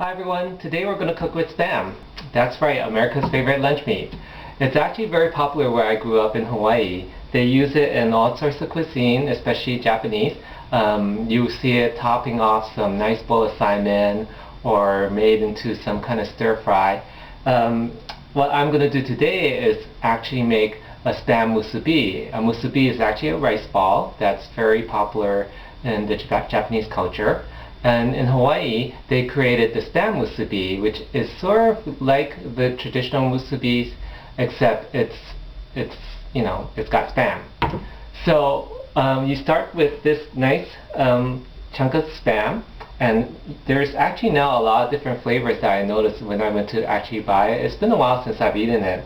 Hi everyone, today we're going to cook with Spam. That's right, America's favorite lunch meat. It's actually very popular where I grew up in Hawaii. They use it in all sorts of cuisine, especially Japanese. You see it topping off some nice bowl of salmon or made into some kind of stir fry. What I'm going to do today is actually make a Spam Musubi. A Musubi is actually a rice ball that's very popular in the Japanese culture. And in Hawaii, they created the Spam Musubi, which is sort of like the traditional Musubis, except it's got Spam. So you start with this nice chunk of Spam, and there's actually now a lot of different flavors that I noticed when I went to actually buy it. It's been a while since I've eaten it.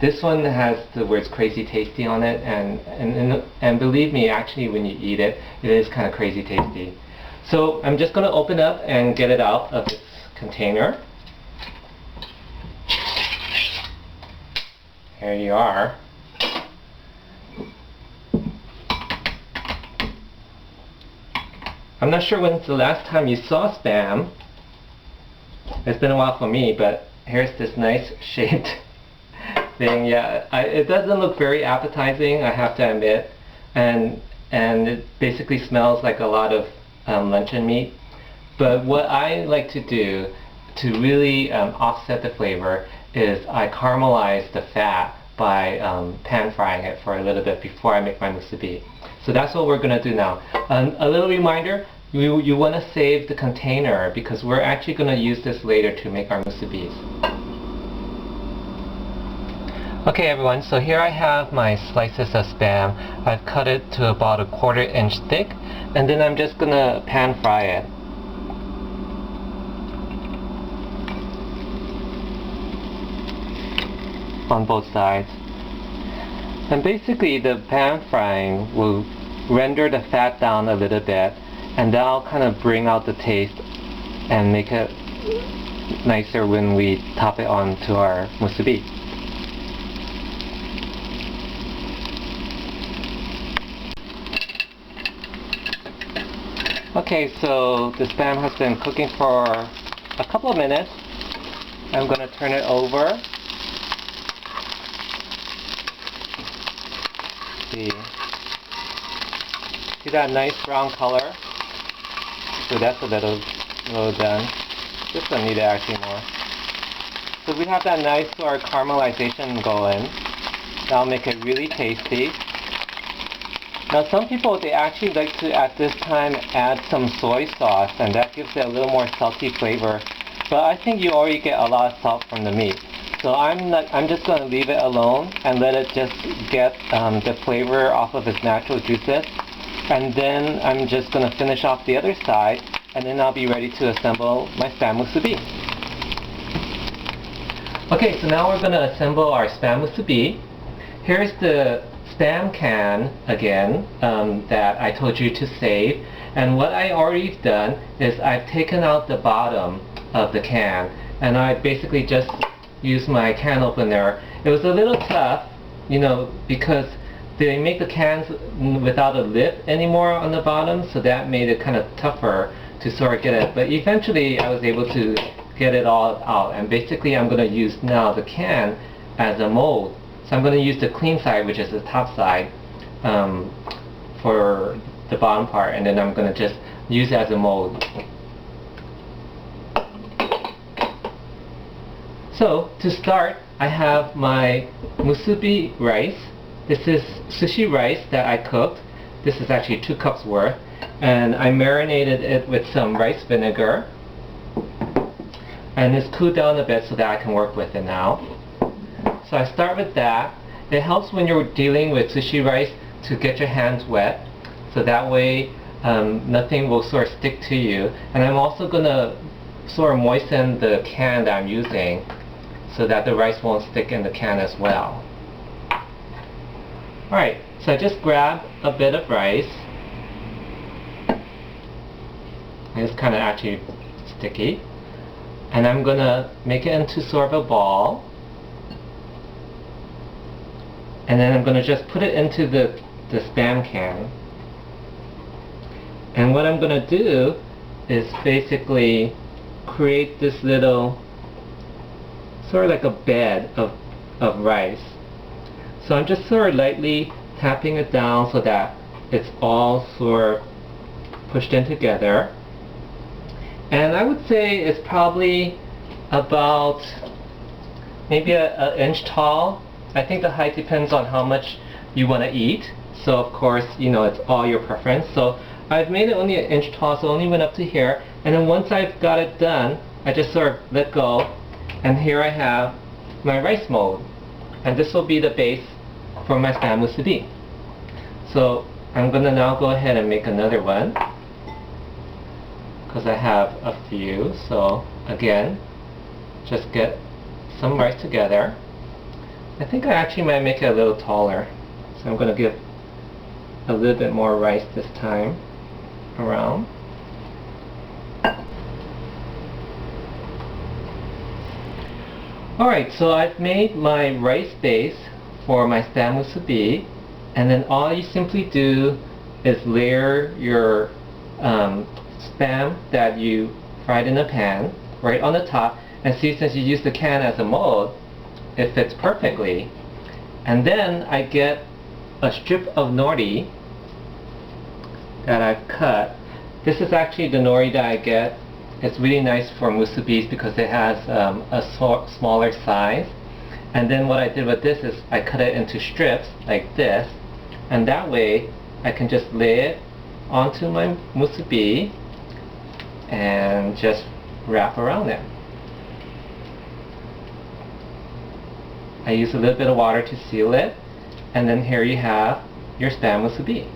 This one has the words crazy tasty on it, and believe me, actually when you eat it, it is kind of crazy tasty. So I'm just going to open up and get it out of this container. Here you are. I'm not sure when's the last time you saw Spam. It's been a while for me, but here's this nice shaped thing. Yeah, it doesn't look very appetizing, I have to admit, and it basically smells like a lot of luncheon meat. But what I like to do to really offset the flavor is I caramelize the fat by pan frying it for a little bit before I make my musubi. So that's what we're going to do now. A little reminder, you want to save the container because we're actually going to use this later to make our musubis. Okay everyone, so here I have my slices of Spam. I've cut it to about 1/4 inch thick, and then I'm just gonna pan fry it. On both sides. And basically the pan frying will render the fat down a little bit, and that'll kind of bring out the taste and make it nicer when we top it onto our musubi. Okay, so the Spam has been cooking for a couple of minutes. I'm going to turn it over. See that nice brown color? So that's a little done. This one needed actually more. So we have that nice sort of caramelization going. That'll make it really tasty. Now some people, they actually like to at this time add some soy sauce, and that gives it a little more salty flavor, but I think you already get a lot of salt from the meat. So I'm just going to leave it alone and let it just get the flavor off of its natural juices, and then I'm just going to finish off the other side, and then I'll be ready to assemble my Spam musubi. Okay, so now we're going to assemble our Spam musubi. Here's the Spam can again that I told you to save, and what I already done is I've taken out the bottom of the can, and I basically just used my can opener. It was a little tough, because they make the cans without a lip anymore on the bottom, so that made it kind of tougher to sort of get it, but eventually I was able to get it all out, and basically I'm going to use now the can as a mold. So I'm going to use the clean side, which is the top side, for the bottom part, and then I'm going to just use it as a mold. So to start, I have my musubi rice. This is sushi rice that I cooked. This is actually 2 cups worth, and I marinated it with some rice vinegar, and it's cooled down a bit so that I can work with it now. So I start with that. It helps when you're dealing with sushi rice to get your hands wet, so that way nothing will sort of stick to you. And I'm also going to sort of moisten the can that I'm using so that the rice won't stick in the can as well. Alright, so I just grab a bit of rice. It's kind of actually sticky. And I'm going to make it into sort of a ball. And then I'm going to just put it into the Spam can. And what I'm going to do is basically create this little sort of like a bed of rice. So I'm just sort of lightly tapping it down so that it's all sort of pushed in together. And I would say it's probably about maybe an inch tall. I think the height depends on how much you want to eat. So of course, you know, it's all your preference. So I've made it only an inch tall, so it only went up to here. And then once I've got it done, I just sort of let go. And here I have my rice mold. And this will be the base for my spam musubi. So I'm going to now go ahead and make another one, because I have a few. So again, just get some rice together. I think I actually might make it a little taller. So I'm going to give a little bit more rice this time around. Alright, so I've made my rice base for my spam musubi, and then all you simply do is layer your spam that you fried in a pan right on the top, and see, since you use the can as a mold, it fits perfectly. And then I get a strip of nori that I've cut. This is actually the nori that I get. It's really nice for musubis because it has a smaller size. And then what I did with this is I cut it into strips like this, and that way I can just lay it onto my musubi and just wrap around it. I use a little bit of water to seal it, and then here you have your spam musubi.